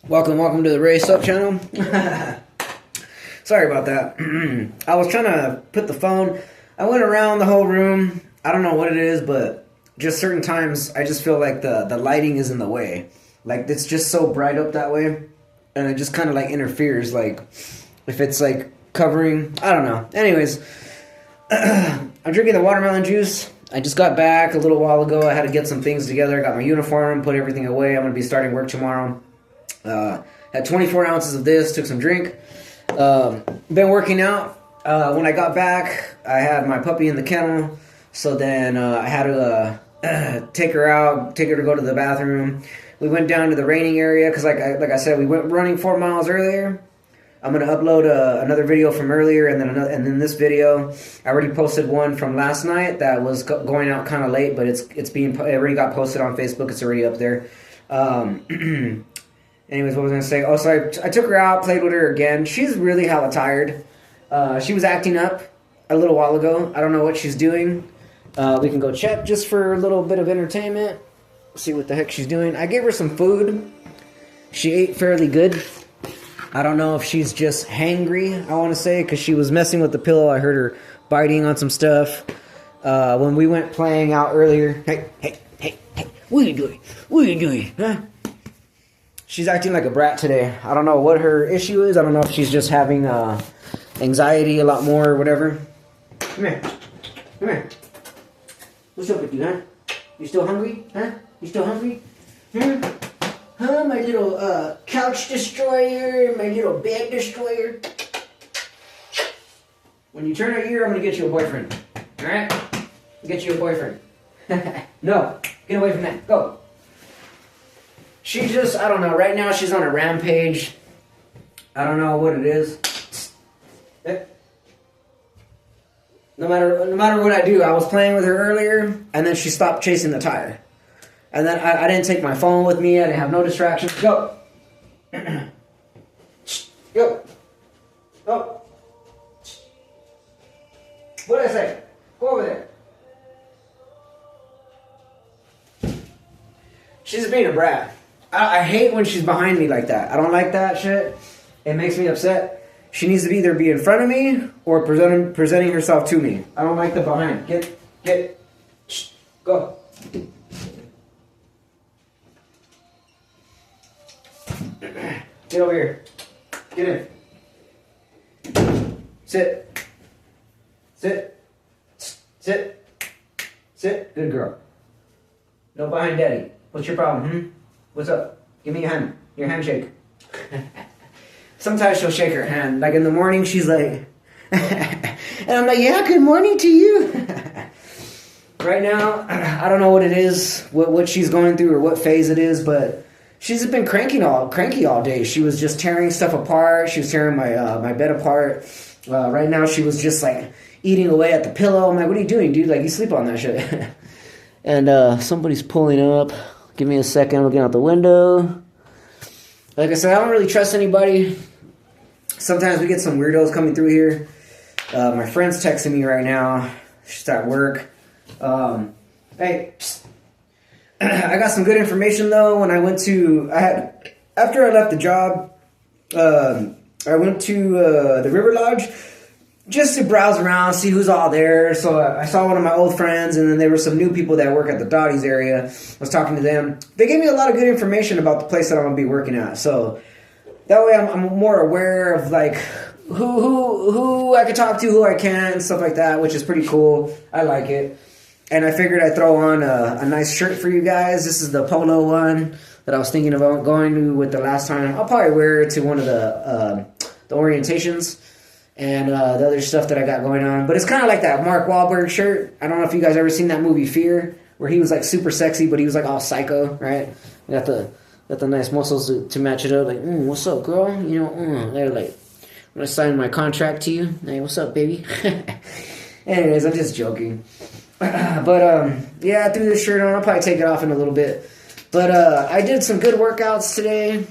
Welcome to the supp channel. Sorry about that. I was trying to put the phone. I went around the whole room. I don't know what it is, but just certain times I just feel like the lighting is in the way. Like it's just so bright up that way, and it just kind of like interferes. Like if it's like covering, I don't know. Anyways, I'm drinking the watermelon juice. I just got back a little while ago. I had to get some things together. I got my uniform, put everything away. I'm gonna be starting work tomorrow. Had 24 ounces of this, took some drink. Been working out. When I got back, I had my puppy in the kennel. So then I had to take her out, take her to go to the bathroom. We went down to the raining area because like I said, we went running 4 miles earlier. I'm going to upload another video from earlier and then this video. I already posted one from last night that was going out kind of late, but it already got posted on Facebook. It's already up there. Anyways, what was I going to say? Oh, so I took her out, played with her again. She's really hella tired. She was acting up a little while ago. I don't know what she's doing. We can go check just for a little bit of entertainment. See what the heck she's doing. I gave her some food. She ate fairly good. I don't know if she's just hangry, I want to say, because she was messing with the pillow. I heard her biting on some stuff. When we went playing out earlier. Hey. What are you doing? What are you doing? Huh? She's acting like a brat today. I don't know what her issue is. I don't know if she's just having anxiety a lot more or whatever. Come here. What's up with you, huh? You still hungry? Huh? You still hungry? Huh, my little couch destroyer, my little bed destroyer. When you turn a year, I'm going to get you a boyfriend. Alright? Get you a boyfriend. No, get away from that. Go. She just, I don't know, right now she's on a rampage. I don't know what it is. No matter what I do, I was playing with her earlier, and then she stopped chasing the tire. And then I didn't take my phone with me, I didn't have no distractions. Go! Go! Go! What did I say? Go over there. She's just being a brat. I hate when she's behind me like that. I don't like that shit. It makes me upset. She needs to either be in front of me or presenting herself to me. I don't like the behind. Get. Shh. Go. Get over here. Get in. Sit. Good girl. No behind daddy. What's your problem, What's up? Give me your hand. Your handshake. Sometimes she'll shake her hand. Like in the morning, she's like... and I'm like, yeah, good morning to you. Right now, I don't know what it is, what she's going through or what phase it is, but she's been cranky all day. She was just tearing stuff apart. She was tearing my bed apart. Right now, she was just like eating away at the pillow. I'm like, what are you doing, dude? Like, you sleep on that shit. And somebody's pulling up. Give me a second, looking out the window. Like I said, I don't really trust anybody. Sometimes we get some weirdos coming through here. My friend's texting me right now. She's at work. Hey, I got some good information though. When after I left the job, I went to the River Lodge just to browse around, see who's all there. So I saw one of my old friends, and then there were some new people that work at the Dottie's area. I was talking to them. They gave me a lot of good information about the place that I'm going to be working at. So that way I'm more aware of like who I could talk to, who I can't, and stuff like that, which is pretty cool. I like it. And I figured I'd throw on a nice shirt for you guys. This is the polo one that I was thinking about going to with the last time. I'll probably wear it to one of the orientations. And the other stuff that I got going on. But it's kind of like that Mark Wahlberg shirt. I don't know if you guys ever seen that movie Fear, where he was like super sexy, but he was like all psycho, right? Got the nice muscles to match it up. Like, what's up, girl? You know, they're like, I'm going to sign my contract to you. Hey, what's up, baby? Anyways, I'm just joking. But, yeah, I threw this shirt on. I'll probably take it off in a little bit. But I did some good workouts today.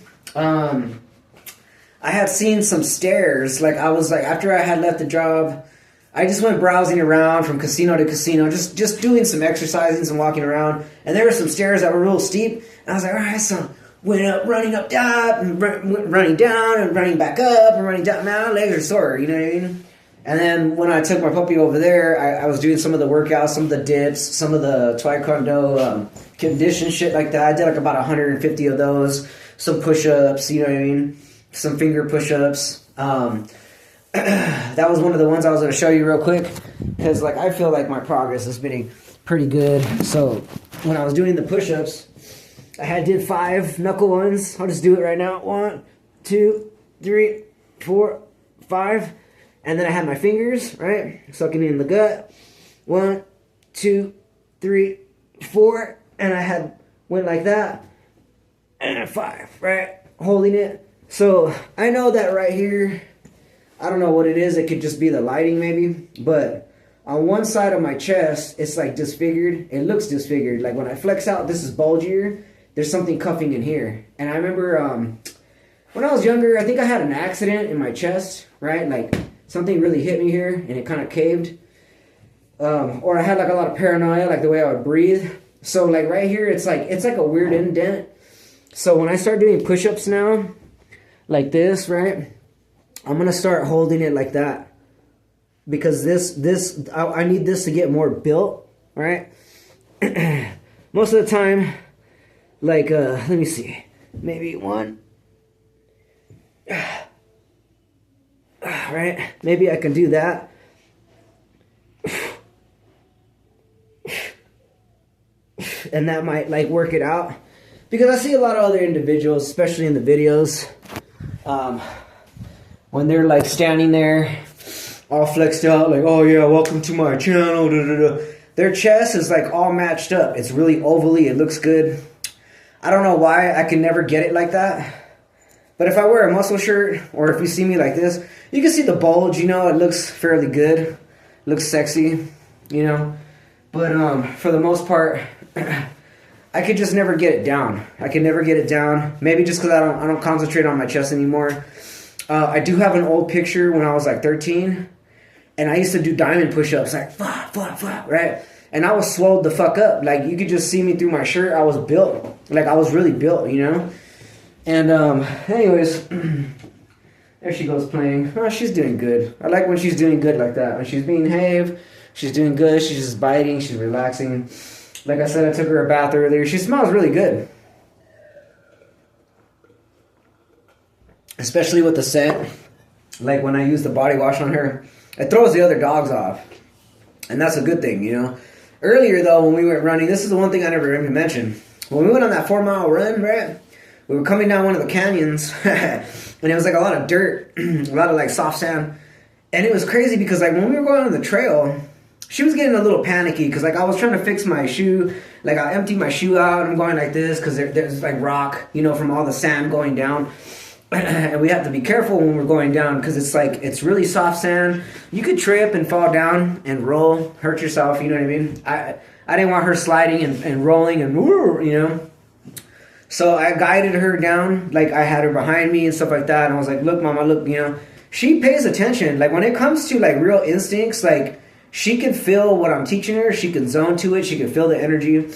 I had seen some stairs. Like, I was like, after I had left the job, I just went browsing around from casino to casino, just doing some exercising, some walking around. And there were some stairs that were real steep. And I was like, all right, so went up, running up, down, running down, and running back up, and running down. Now my legs are sore, you know what I mean? And then when I took my puppy over there, I was doing some of the workouts, some of the dips, some of the taekwondo condition shit like that. I did like about 150 of those, some push-ups, you know what I mean? Some finger push-ups. That was one of the ones I was going to show you real quick, because like I feel like my progress is been pretty good. So when I was doing the push-ups, I did 5 knuckle ones. I'll just do it right now. 1, 2, 3, 4, 5. And then I had my fingers, right? Sucking in the gut. 1, 2, 3, 4. And I went like that. And 5, right? Holding it. So I know that right here, I don't know what it is. It could just be the lighting maybe. But on one side of my chest, it's like disfigured. It looks disfigured. Like when I flex out, this is bulgier. There's something cuffing in here. And I remember when I was younger, I think I had an accident in my chest, right? Like something really hit me here and it kind of caved. Or I had like a lot of paranoia, like the way I would breathe. So like right here, it's like a weird indent. So when I start doing push-ups now, like this, right? I'm going to start holding it like that. Because I need this to get more built, right? Most of the time, like, let me see, maybe 1. Right? Maybe I can do that. And that might, like, work it out. Because I see a lot of other individuals, especially in the videos, when they're, like, standing there, all flexed out, like, oh, yeah, welcome to my channel, da, da, da. Their chest is, like, all matched up. It's really ovally. It looks good. I don't know why I can never get it like that. But if I wear a muscle shirt, or if you see me like this, you can see the bulge, you know, it looks fairly good. It looks sexy, you know. But for the most part, I could just never get it down. I can never get it down. Maybe just because I don't concentrate on my chest anymore. I do have an old picture when I was like 13. And I used to do diamond push-ups, like, right? And I was swelled the fuck up. Like, you could just see me through my shirt. I was built. Like, I was really built, you know? And, anyways, there she goes playing. Oh, she's doing good. I like when she's doing good like that. When she's being behaved, she's doing good. She's just biting. She's relaxing. Like I said, I took her a bath earlier. She smells really good. Especially with the scent. Like, when I use the body wash on her, it throws the other dogs off. And that's a good thing, you know? Earlier, though, when we went running, this is the one thing I never even mentioned. When we went on that 4-mile run, right? We were coming down one of the canyons, and it was like a lot of dirt, a lot of like soft sand. And it was crazy because like when we were going on the trail, she was getting a little panicky because like I was trying to fix my shoe. Like I emptied my shoe out, and I'm going like this because there's like rock, you know, from all the sand going down. And we have to be careful when we're going down because it's really soft sand. You could trip and fall down and roll, hurt yourself, you know what I mean? I didn't want her sliding and rolling and, you know? So I guided her down, like I had her behind me and stuff like that. And I was like, look, mama, look, you know? She pays attention. Like when it comes to like real instincts, like she can feel what I'm teaching her. She can zone to it. She can feel the energy.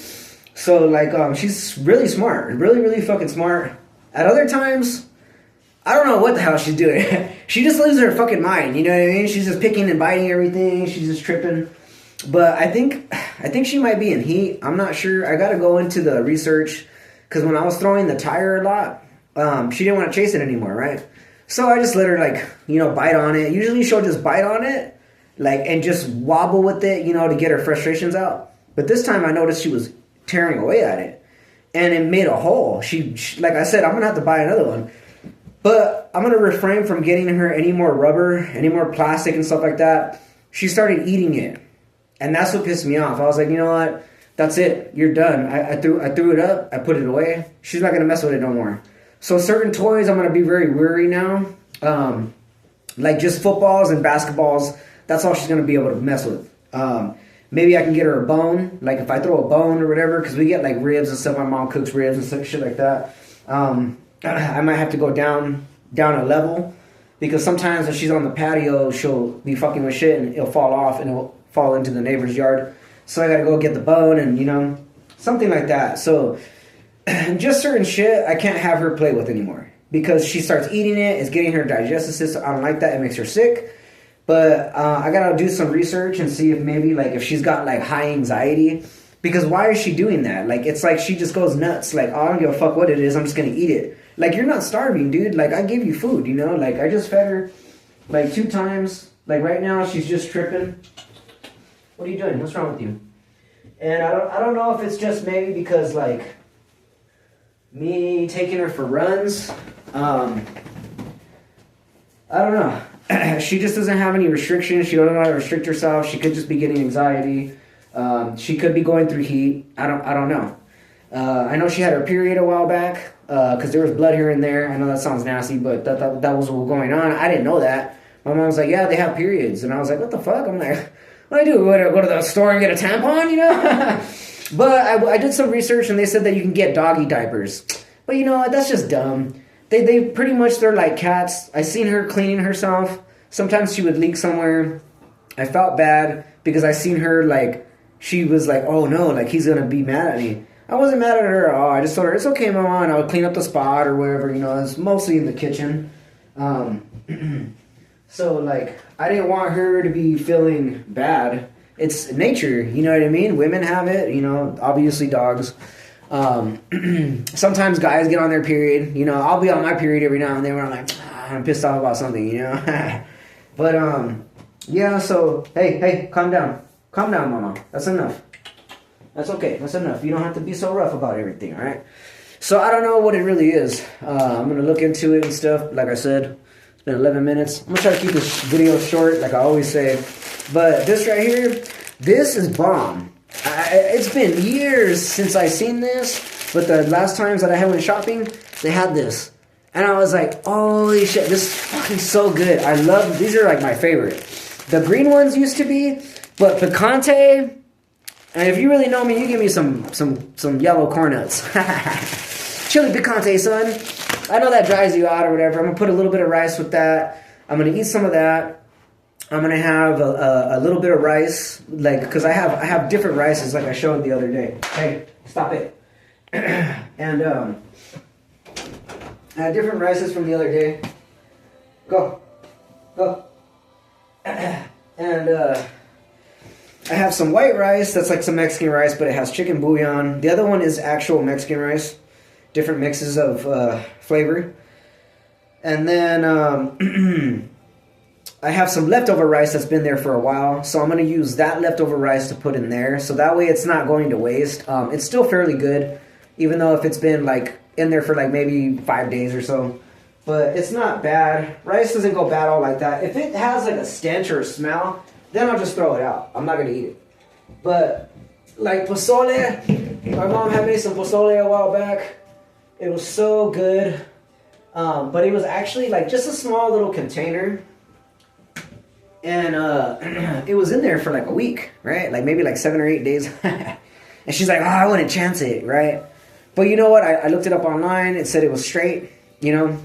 So like she's really smart, really, really fucking smart. At other times, I don't know what the hell she's doing. She just loses her fucking mind, you know what I mean? She's just picking and biting everything. She's just tripping. But I think she might be in heat. I'm not sure. I got to go into the research because when I was throwing the tire a lot, she didn't want to chase it anymore, right? So I just let her like, you know, bite on it. Usually she'll just bite on it, like, and just wobble with it, you know, to get her frustrations out. But this time I noticed she was tearing away at it, and it made a hole. She like I said, I'm gonna have to buy another one. But I'm going to refrain from getting her any more rubber, any more plastic and stuff like that. She started eating it. And that's what pissed me off. I was like, you know what? That's it. You're done. I threw it up. I put it away. She's not going to mess with it no more. So certain toys, I'm going to be very wary now. Like just footballs and basketballs. That's all she's going to be able to mess with. Maybe I can get her a bone. Like if I throw a bone or whatever. Because we get like ribs and stuff. My mom cooks ribs and stuff, shit like that. I might have to go down a level because sometimes when she's on the patio, she'll be fucking with shit and it'll fall off and it'll fall into the neighbor's yard. So I gotta go get the bone and, you know, something like that. So just certain shit I can't have her play with anymore because she starts eating it. It's getting her digestive system. I don't like that. It makes her sick. But I gotta do some research and see if maybe like if she's got like high anxiety. Because why is she doing that? Like it's like she just goes nuts. Like, oh, I don't give a fuck what it is. I'm just gonna eat it. Like you're not starving, dude. Like I give you food, you know. Like I just fed her like 2 times. Like right now she's just tripping. What are you doing? What's wrong with you? And I don't know if it's just maybe because like me taking her for runs. I don't know. She just doesn't have any restrictions. She doesn't know how to restrict herself. She could just be getting anxiety. She could be going through heat. I don't know. I know she had her period a while back because there was blood here and there. I know that sounds nasty, but that was what was going on. I didn't know that. My mom was like, yeah, they have periods. And I was like, what the fuck? I'm like, what do I do? Go to the store and get a tampon, you know? But I did some research and they said that you can get doggy diapers. But you know what? That's just dumb. They pretty much, they're like cats. I seen her cleaning herself. Sometimes she would leak somewhere. I felt bad because I seen her like, she was like, oh no, like he's going to be mad at me. I wasn't mad at her at all. I just told her, it's okay, Mama, and I would clean up the spot or wherever, you know. It's mostly in the kitchen. So, like, I didn't want her to be feeling bad. It's nature, you know what I mean? Women have it, you know, obviously dogs. Sometimes guys get on their period. You know, I'll be on my period every now and then where I'm like, I'm pissed off about something, you know? But, yeah, so, hey, calm down. Calm down, Mama. That's enough. That's okay. That's enough. You don't have to be so rough about everything, all right? So I don't know what it really is. I'm going to look into it and stuff. Like I said, it's been 11 minutes. I'm going to try to keep this video short, like I always say. But this right here, this is bomb. It's been years since I seen this, but the last times that I went shopping, they had this. And I was like, holy shit, this is fucking so good. I love, these are like my favorite. The green ones used to be, but picante, and if you really know me, you give me some yellow corn nuts. Chili picante, son. I know that dries you out or whatever. I'm going to put a little bit of rice with that. I'm going to eat some of that. I'm going to have a little bit of rice, like, because I have different rices like I showed the other day. Hey, stop it. And I had different rices from the other day. Go. And I have some white rice that's like some Mexican rice, but it has chicken bouillon. The other one is actual Mexican rice. Different mixes of flavor. And then I have some leftover rice that's been there for a while. So I'm going to use that leftover rice to put in there. So that way it's not going to waste. It's still fairly good, even though if it's been like in there for like maybe 5 days or so. But it's not bad. Rice doesn't go bad all like that. If it has like a stench or a smell, then I'll just throw it out. I'm not going to eat it. But like pozole, my mom had made some pozole a while back. It was so good. But it was actually like just a small little container. And it was in there for like a week, right? Like maybe like 7 or 8 days. And she's like, oh, I wouldn't chance it, right? But you know what? I looked it up online. It said it was straight, you know.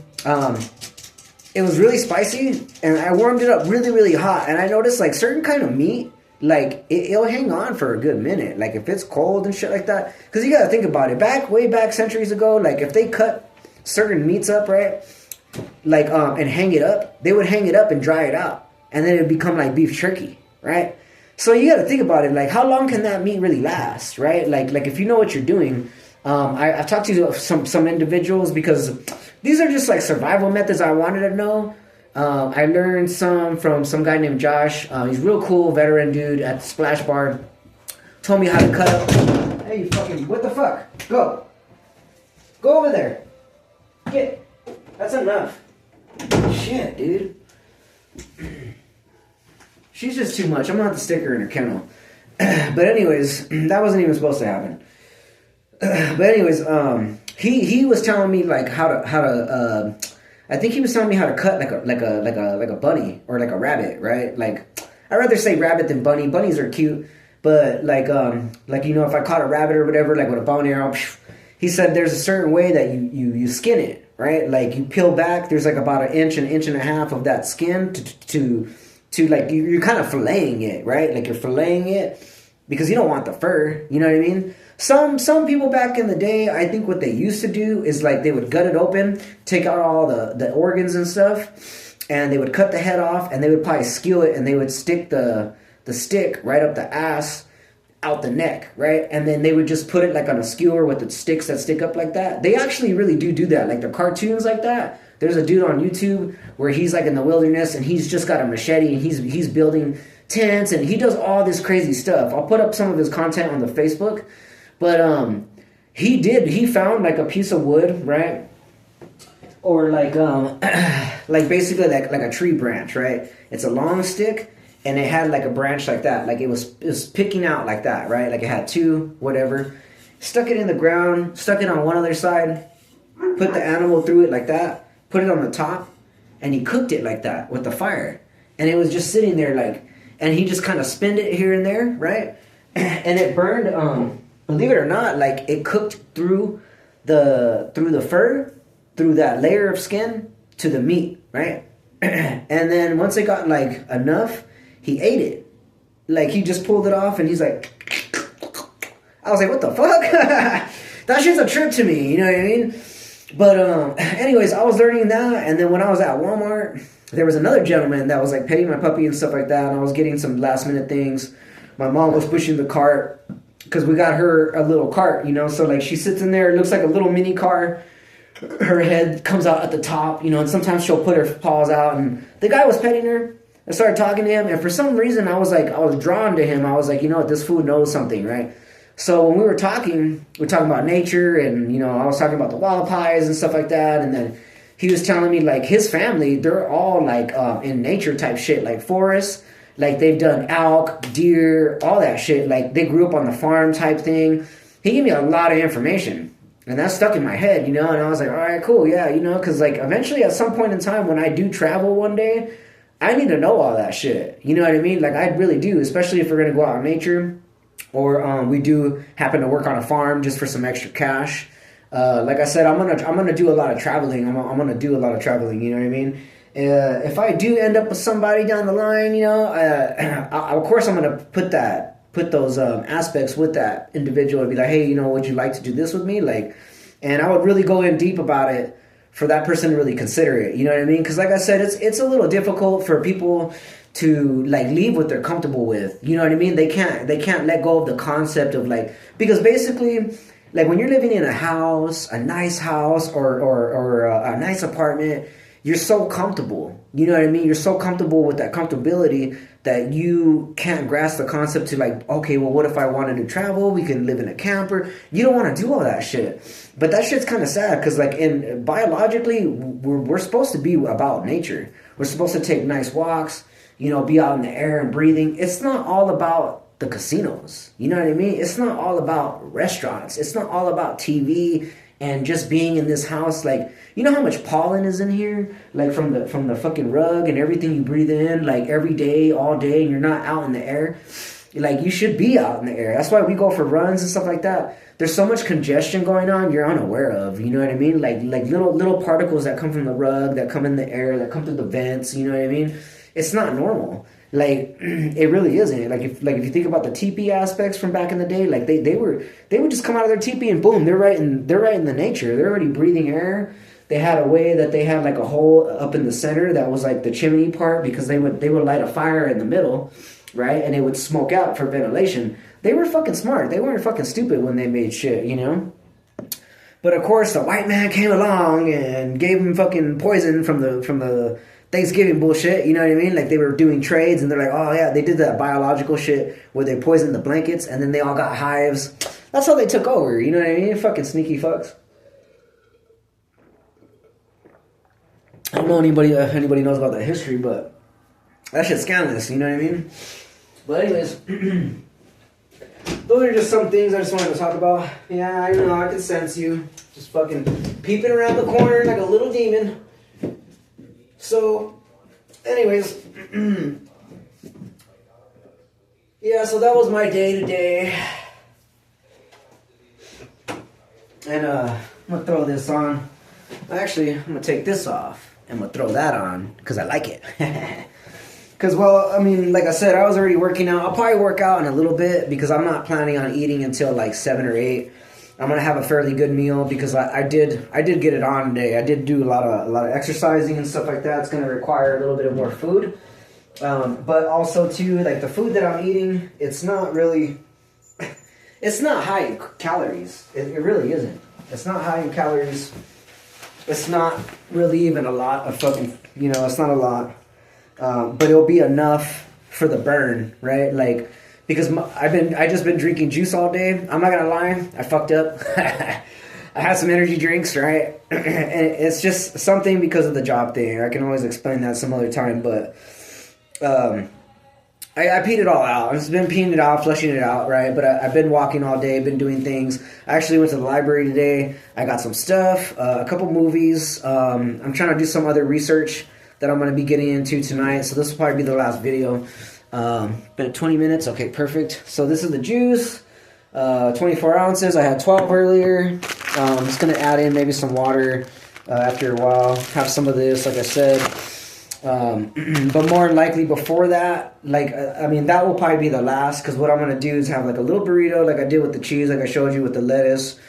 It was really spicy. And I warmed it up really, really hot. And I noticed like certain kind of meat, like it'll hang on for a good minute. Like if it's cold and shit like that. Because you got to think about it. Way back centuries ago, like if they cut certain meats up, right? Like, and hang it up. They would hang it up and dry it out. And then it would become like beef jerky, right? So you got to think about it. Like, how long can that meat really last, right? Like if you know what you're doing. I've talked to some individuals because these are just like survival methods I wanted to know. I learned some from some guy named Josh. He's real cool, veteran dude at the Splash Bar. Told me how to cut up. Hey, you fucking, what the fuck? Go over there. Get. That's enough. Shit, dude. She's just too much. I'm gonna have to stick her in her kennel. But anyways, that wasn't even supposed to happen. But anyways, he was telling me like how to I think he was telling me how to cut like a bunny or like a rabbit, right? Like I'd rather say rabbit than bunny. Bunnies are cute, but like you know, if I caught a rabbit or whatever, like with a bow and arrow, he said there's a certain way that you skin it, right? Like you peel back, there's like about an inch and a half of that skin to like you're kind of filleting it, right? Like you're filleting it because you don't want the fur, you know what I mean? Some people back in the day, I think what they used to do is like they would gut it open, take out all the organs and stuff, and they would cut the head off, and they would probably skew it, and they would stick the stick right up the ass, out the neck, right? And then they would just put it like on a skewer with the sticks that stick up like that. They actually really do that, like the cartoons like that. There's a dude on YouTube where he's like in the wilderness and he's just got a machete and he's building tents and he does all this crazy stuff. I'll put up some of his content on the Facebook. But he found like a piece of wood, right? Or like like basically like a tree branch, right? It's a long stick and it had like a branch like that. Like it was picking out like that, right? Like it had two, whatever. Stuck it in the ground, stuck it on one other side, put the animal through it like that, put it on the top, and he cooked it like that with the fire. And it was just sitting there like, and he just kind of spinned it here and there, right? And it burned, believe it or not, like it cooked through the fur, through that layer of skin to the meat, right? And then once it got like enough, he ate it. Like he just pulled it off and he's like, I was like, what the fuck? That shit's a trip to me, you know what I mean? But anyways, I was learning that, and then when I was at Walmart, there was another gentleman that was like petting my puppy and stuff like that, and I was getting some last minute things. My mom was pushing the cart because we got her a little cart, you know, so like she sits in there, it looks like a little mini car. Her head comes out at the top, you know, and sometimes she'll put her paws out, and the guy was petting her. I started talking to him, and for some reason I was drawn to him. I was like, you know what, this fool knows something, right? So when we were talking about nature, and, you know, I was talking about the wallapies and stuff like that, and then he was telling me, like, his family, they're all, like, in nature type shit, like forests, like, they've done elk, deer, all that shit, like, they grew up on the farm type thing. He gave me a lot of information, and that stuck in my head, you know, and I was like, all right, cool, yeah, you know, because, like, eventually at some point in time when I do travel one day, I need to know all that shit, you know what I mean? Like, I really do, especially if we're going to go out in nature. Or we do happen to work on a farm just for some extra cash. Like I said, I'm gonna do a lot of traveling. I'm gonna do a lot of traveling. You know what I mean? If I do end up with somebody down the line, you know, of course I'm gonna put those aspects with that individual and be like, hey, you know, would you like to do this with me? Like, and I would really go in deep about it for that person to really consider it. You know what I mean? Because like I said, it's a little difficult for people to like leave what they're comfortable with. You know what I mean? They can't let go of the concept of like, because basically like when you're living in a house, a nice house or a nice apartment, you're so comfortable. You know what I mean? You're so comfortable with that comfortability that you can't grasp the concept to like, okay, well, what if I wanted to travel? We can live in a camper. You don't want to do all that shit. But that shit's kind of sad because like biologically, we're supposed to be about nature. We're supposed to take nice walks, you know, be out in the air and breathing. It's not all about the casinos. You know what I mean? It's not all about restaurants. It's not all about TV and just being in this house. Like, you know how much pollen is in here? Like from the fucking rug and everything you breathe in, like every day, all day, and you're not out in the air. Like, you should be out in the air. That's why we go for runs and stuff like that. There's so much congestion going on you're unaware of. You know what I mean? Like little particles that come from the rug, that come in the air, that come through the vents. You know what I mean? It's not normal. Like, it really isn't. Like if you think about the teepee aspects from back in the day, like they would just come out of their teepee and boom, they're right in the nature. They're already breathing air. They had a way that they had like a hole up in the center that was like the chimney part, because they would light a fire in the middle, right? And it would smoke out for ventilation. They were fucking smart. They weren't fucking stupid when they made shit, you know? But of course the white man came along and gave them fucking poison from the Thanksgiving bullshit, you know what I mean? Like, they were doing trades, and they're like, oh, yeah, they did that biological shit where they poisoned the blankets, and then they all got hives. That's how they took over, you know what I mean? Fucking sneaky fucks. I don't know anybody knows about that history, but that shit's scandalous, you know what I mean? But anyways, those are just some things I just wanted to talk about. Yeah, I know, I can sense you. Just fucking peeping around the corner like a little demon. So, anyways, yeah, so that was my day today. And I'm going to throw this on. Actually, I'm going to take this off and I'm going to throw that on because I like it. Because, well, I mean, like I said, I was already working out. I'll probably work out in a little bit because I'm not planning on eating until like 7 or 8. I'm gonna have a fairly good meal because I did get it on today. I did do a lot of exercising and stuff like that. It's gonna require a little bit of more food, but also too, like the food that I'm eating, it's not high in calories. It really isn't. It's not high in calories. It's not really even a lot of fucking, it's not a lot. But it'll be enough for the burn, right? Like, because I just been drinking juice all day. I'm not gonna lie, I fucked up. I had some energy drinks, right? And it's just something because of the job thing. I can always explain that some other time, but I peed it all out. I've just been peeing it out, flushing it out, right? But I've been walking all day, been doing things. I actually went to the library today. I got some stuff, a couple movies. I'm trying to do some other research that I'm going to be getting into tonight. So this will probably be the last video. Been at 20 minutes. Okay, perfect. So this is the juice. 24 ounces. I had 12 earlier. I'm just going to add in maybe some water after a while. Have some of this, like I said. But more likely before that, that will probably be the last, because what I'm going to do is have like a little burrito like I did with the cheese, like I showed you with the lettuce.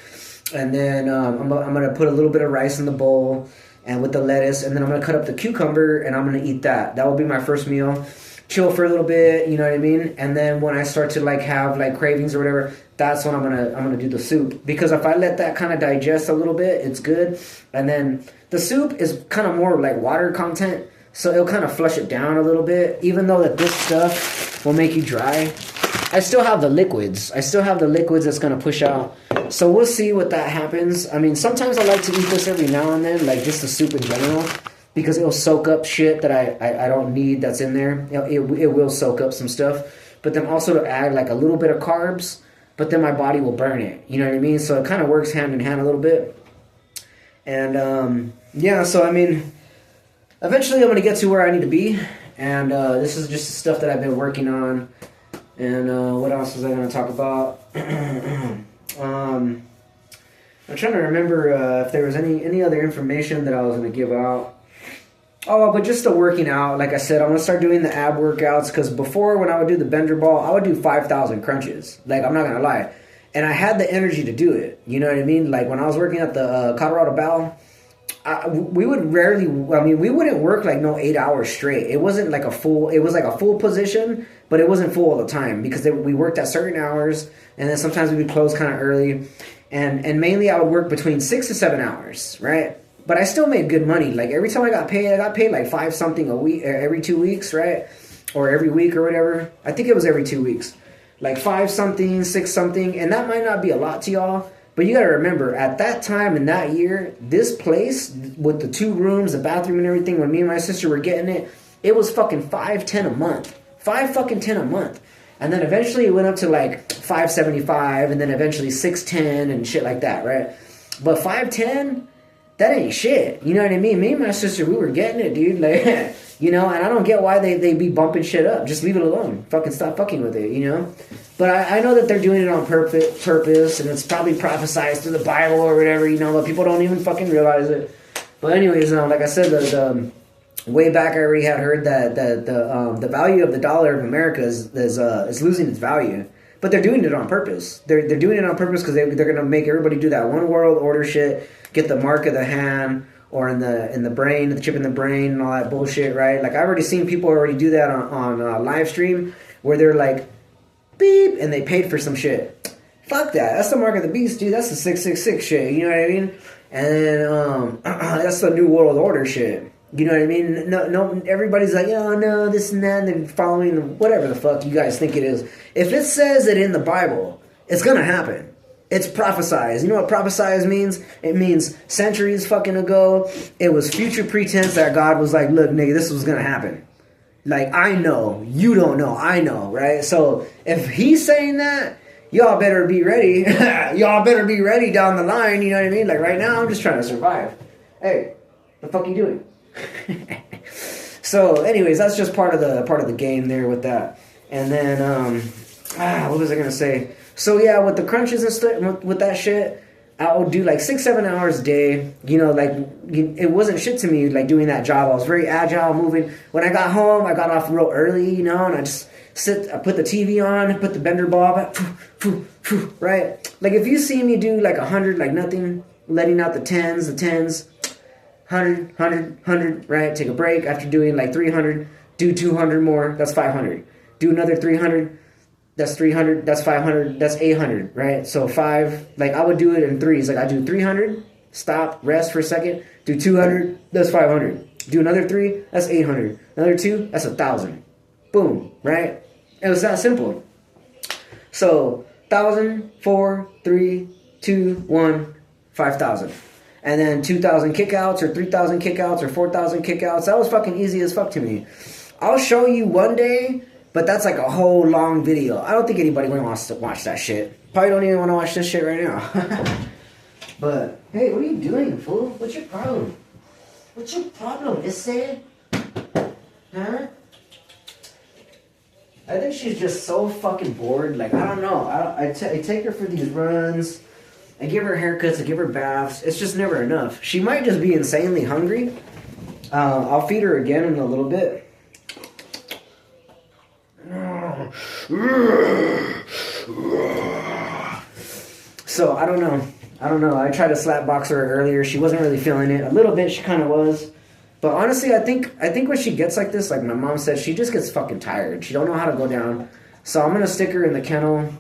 And then I'm going to put a little bit of rice in the bowl and with the lettuce, and then I'm going to cut up the cucumber and I'm going to eat that. That will be my first meal. Chill for a little bit, you know what I mean? And then when I start to like have like cravings or whatever, that's when I'm gonna do the soup. Because if I let that kind of digest a little bit, it's good. And then the soup is kind of more like water content, so it'll kind of flush it down a little bit. Even though that this stuff will make you dry, I still have the liquids. That's gonna push out. So we'll see what that happens. I mean, sometimes I like to eat this every now and then, like just the soup in general, because it'll soak up shit that I don't need that's in there. It will soak up some stuff. But then also to add like a little bit of carbs, but then my body will burn it. You know what I mean? So it kind of works hand in hand a little bit. And yeah, so I mean, eventually I'm going to get to where I need to be. And this is just the stuff that I've been working on. And what else was I going to talk about? I'm trying to remember if there was any other information that I was going to give out. Oh, but just the working out, like I said, I'm going to start doing the ab workouts, because before, when I would do the bender ball, I would do 5,000 crunches. Like, I'm not going to lie. And I had the energy to do it. You know what I mean? Like, when I was working at the Colorado Bow, we wouldn't work like no 8 hours straight. It wasn't like a full, it was like a full position, but it wasn't full all the time, because we worked at certain hours, and then sometimes we would close kind of early. And mainly I would work between 6 to 7 hours, right? But I still made good money. Like every time I got paid like 5 something a week, every 2 weeks, right? Or every week or whatever. I think it was every 2 weeks. Like 5 something, 6 something. And that might not be a lot to y'all, but you got to remember, at that time in that year, this place with the 2 rooms, the bathroom and everything, when me and my sister were getting it, it was fucking $510 a month. $510 a month. And then eventually it went up to like $575, and then eventually $610 and shit like that, right? But $510, that ain't shit. You know what I mean? Me and my sister, we were getting it, dude. Like, and I don't get why they be bumping shit up. Just leave it alone. Fucking stop fucking with it, But I know that they're doing it on purpose, and it's probably prophesied through the Bible or whatever, but people don't even fucking realize it. But anyways, like I said, the way back I already had heard that the value of the dollar of America is losing its value. But they're doing it on purpose. They're doing it on purpose because they're going to make everybody do that one world order shit, get the mark of the hand or in the brain, the chip in the brain and all that bullshit, right? Like I've already seen people already do that on live stream where they're like, beep, and they paid for some shit. Fuck that. That's the mark of the beast, dude. That's the 666 shit. You know what I mean? And then that's the new world order shit. You know what I mean? No, everybody's like, oh no, this and that, and they're following whatever the fuck you guys think it is. If it says it in the Bible, it's gonna happen. It's prophesized. You know what prophesized means? It means centuries fucking ago, it was future pretense that God was like, look, nigga, this was gonna happen. Like, I know, you don't know, I know, right? So, if he's saying that, y'all better be ready. Y'all better be ready down the line, you know what I mean? Like, right now, I'm just trying to survive. Hey, what the fuck you doing? So, anyways, that's just part of the game there with that. And then, what was I gonna say? So yeah, with the crunches and stuff, with that shit, I would do like 6-7 hours a day. You know, like it wasn't shit to me like doing that job. I was very agile, moving. When I got home, I got off real early, you know, and I just I put the TV on, put the bender bob, right? Like if you see me do like 100, like nothing, letting out the tens, 100, right? Take a break after doing like 300, do 200 more, that's 500. Do another 300, that's 300, that's 500, that's 800, right? So like I would do it in threes. Like I do 300, stop, rest for a second, do 200, that's 500. Do another 3, that's 800. Another 2, that's 1,000. Boom, right? It was that simple. So 1,000, 4, 3, 2, 1, 5,000. And then 2,000 kickouts or 3,000 kickouts or 4,000 kickouts. That was fucking easy as fuck to me. I'll show you one day, but that's like a whole long video. I don't think anybody wants to watch that shit. Probably don't even want to watch this shit right now. But, hey, what are you doing, fool? What's your problem? What's your problem, Issei? Huh? I think she's just so fucking bored. Like, I don't know. I take her for these runs. I give her haircuts. I give her baths. It's just never enough. She might just be insanely hungry. I'll feed her again in a little bit. So, I don't know. I tried to slap box her earlier. She wasn't really feeling it. A little bit, she kind of was. But honestly, I think when she gets like this, like my mom said, she just gets fucking tired. She don't know how to go down. So I'm going to stick her in the kennel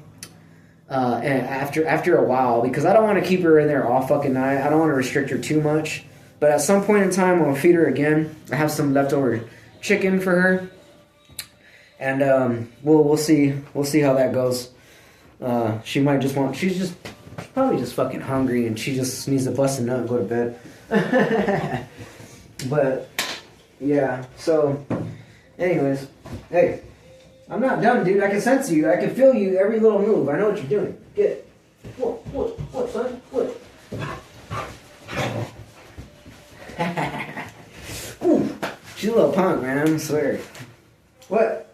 and after a while, because I don't want to keep her in there all fucking night. I don't want to restrict her too much. But at some point in time, I'll feed her again. I have some leftover chicken for her. And we'll see how that goes. She might just want, she's probably just fucking hungry, and she just needs to bust a nut and go to bed. But yeah, so anyways, hey, I'm not done, dude. I can sense you. I can feel you every little move. I know what you're doing. Get what, son? What? Ooh, she's a little punk, man. I swear. What?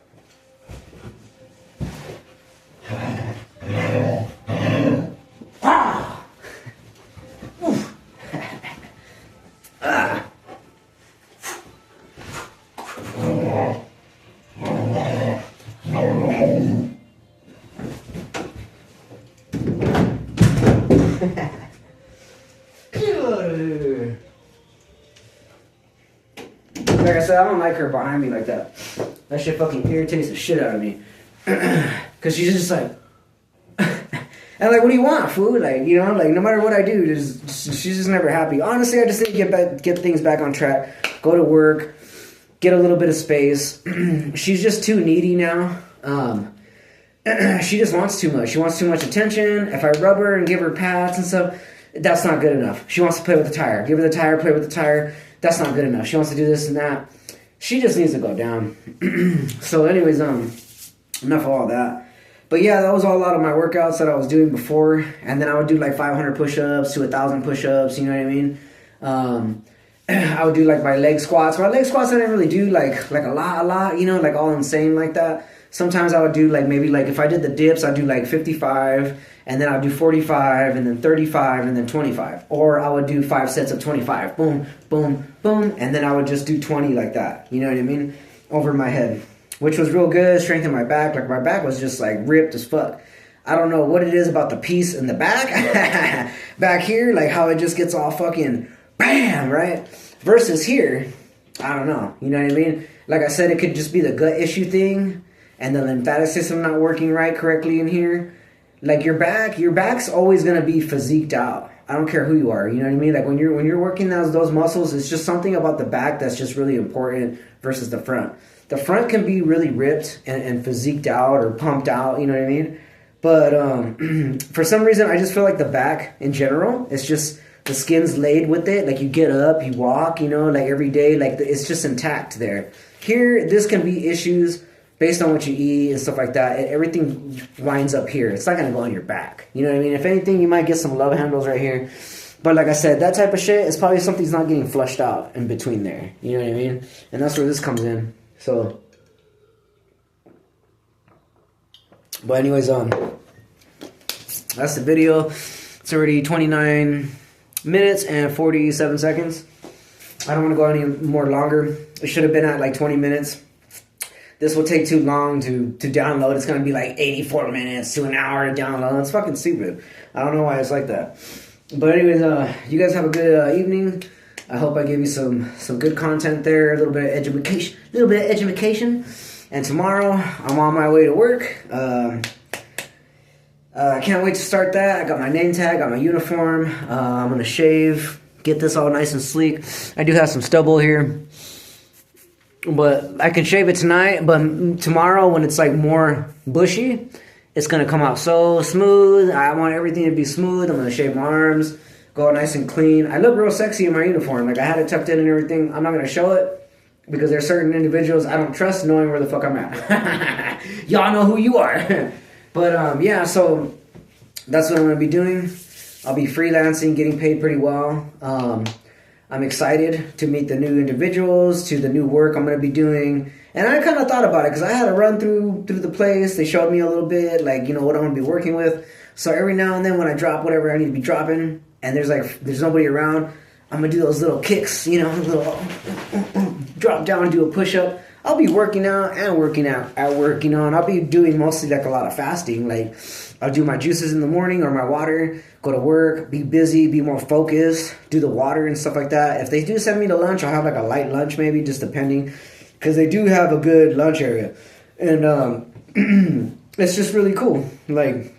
Ah! Oof. Ah! Like I said, I don't like her behind me like that. That shit fucking irritates the shit out of me. Cause she's just like, and like, what do you want, fool? Like, you know, like no matter what I do, she's just never happy. Honestly, I just need to get things back on track. Go to work, get a little bit of space. She's just too needy now. She just wants too much. She wants too much attention. If I rub her and give her pats and stuff, that's not good enough. She wants to play with the tire. Give her the tire, play with the tire. That's not good enough. She wants to do this and that. She just needs to go down. So anyways, enough of all that. But yeah, that was all a lot of my workouts that I was doing before. And then I would do like 500 push-ups to 1,000 push-ups, you know what I mean? I would do like my leg squats. My leg squats I didn't really do like a lot, you know, like all insane like that. Sometimes I would do like maybe like if I did the dips, I'd do like 55, and then I'd do 45, and then 35, and then 25. Or I would do 5 sets of 25. Boom, boom, boom. And then I would just do 20 like that. You know what I mean? Over my head. Which was real good. Strengthened my back. Like my back was just like ripped as fuck. I don't know what it is about the piece in the back. Back here, like how it just gets all fucking bam, right? Versus here, I don't know. You know what I mean? Like I said, it could just be the gut issue thing. And the lymphatic system not working right correctly in here. Like your back's always gonna be physiqued out. I don't care who you are, you know what I mean? Like when you're working those muscles, it's just something about the back that's just really important versus the front. The front can be really ripped and physiqued out or pumped out, you know what I mean? But for some reason, I just feel like the back in general, it's just the skin's laid with it. Like you get up, you walk, you know, like every day, like it's just intact there. Here, this can be issues based on what you eat and stuff like that. Everything winds up here. It's not going to go on your back. You know what I mean? If anything, you might get some love handles right here. But like I said, that type of shit is probably something's not getting flushed out in between there. You know what I mean? And that's where this comes in. So, but anyways, that's the video. It's already 29 minutes and 47 seconds. I don't want to go any more longer. It should have been at like 20 minutes. This will take too long to download. It's going to be like 84 minutes to an hour to download. It's fucking stupid. I don't know why it's like that. But anyways, you guys have a good evening. I hope I gave you some good content there. A little bit of education. And tomorrow, I'm on my way to work. I can't wait to start that. I got my name tag, got my uniform. I'm going to shave, get this all nice and sleek. I do have some stubble here. But I can shave it tonight, but tomorrow when it's like more bushy, it's going to come out so smooth. I want everything to be smooth. I'm going to shave my arms, go nice and clean. I look real sexy in my uniform. Like I had it tucked in and everything. I'm not going to show it because there's certain individuals I don't trust knowing where the fuck I'm at. Y'all know who you are. But yeah, so that's what I'm going to be doing. I'll be freelancing, getting paid pretty well. I'm excited to meet the new individuals, to the new work I'm going to be doing. And I kind of thought about it because I had to run through the place. They showed me a little bit, like, you know, what I'm going to be working with. So every now and then when I drop whatever I need to be dropping and there's nobody around, I'm going to do those little kicks, you know, little drop down and do a push-up. I'll be working out and working out at work, you know, and I'll be doing mostly like a lot of fasting. Like I'll do my juices in the morning or my water, go to work, be busy, be more focused, do the water and stuff like that. If they do send me to lunch, I'll have like a light lunch maybe, just depending, because they do have a good lunch area. And it's just really cool. Like,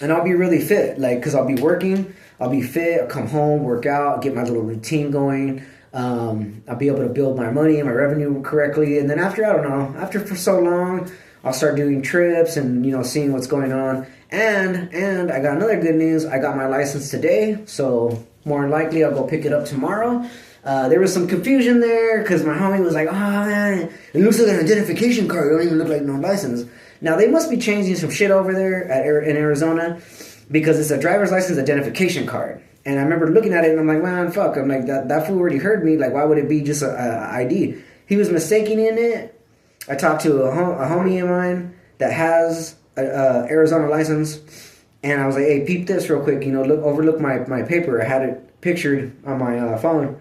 and I'll be really fit, like, because I'll be working, I'll be fit, I'll come home, work out, get my little routine going. I'll be able to build my money and my revenue correctly. And then after, I don't know, after for so long, I'll start doing trips and, you know, seeing what's going on. And I got another good news. I got my license today. So more than likely I'll go pick it up tomorrow. There was some confusion there because my homie was like, oh man, it looks like an identification card. It don't even look like no license. Now they must be changing some shit over there in Arizona because it's a driver's license identification card. And I remember looking at it and I'm like, man, fuck. I'm like, that fool already heard me. Like, why would it be just a ID? He was mistaken in it. I talked to a homie of mine that has a Arizona license. And I was like, hey, peep this real quick. You know, overlook my paper. I had it pictured on my phone.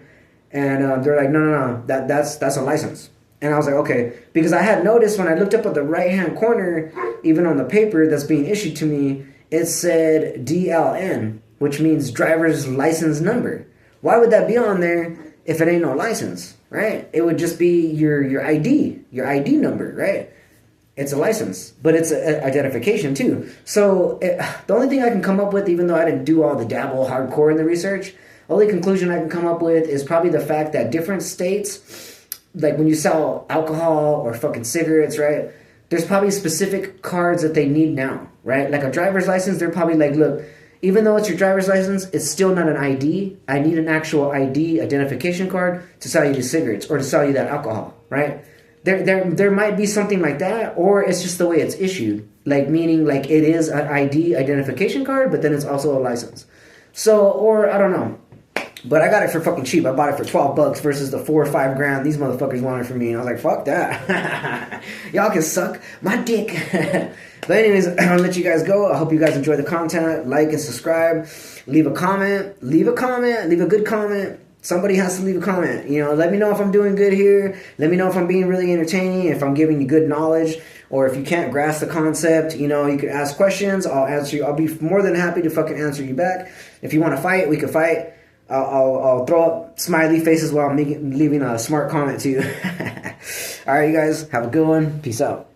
And they're like, no, that's a license. And I was like, okay. Because I had noticed when I looked up at the right-hand corner, even on the paper that's being issued to me, it said DLN, which means driver's license number. Why would that be on there if it ain't no license, right? It would just be your ID number, right? It's a license, but it's an identification too. So the only thing I can come up with, even though I didn't do all the dabble hardcore in the research, only conclusion I can come up with is probably the fact that different states, like when you sell alcohol or fucking cigarettes, right? There's probably specific cards that they need now, right? Like a driver's license, they're probably like, look, even though it's your driver's license, it's still not an ID. I need an actual ID identification card to sell you the cigarettes or to sell you that alcohol, right? There might be something like that, or it's just the way it's issued. Like, meaning, like, it is an ID identification card, but then it's also a license. So, or, I don't know. But I got it for fucking cheap. I bought it for $12 versus the $4 or $5 grand these motherfuckers wanted from me. And I was like, fuck that. Y'all can suck my dick. But anyways, I'll let you guys go. I hope you guys enjoy the content. Like and subscribe. Leave a comment. Leave a good comment. Somebody has to leave a comment. You know, let me know if I'm doing good here. Let me know if I'm being really entertaining, if I'm giving you good knowledge, or if you can't grasp the concept. You know, you can ask questions. I'll answer you. I'll be more than happy to fucking answer you back. If you want to fight, we can fight. I'll throw up smiley faces while I'm leaving a smart comment to you. All right, you guys, have a good one. Peace out.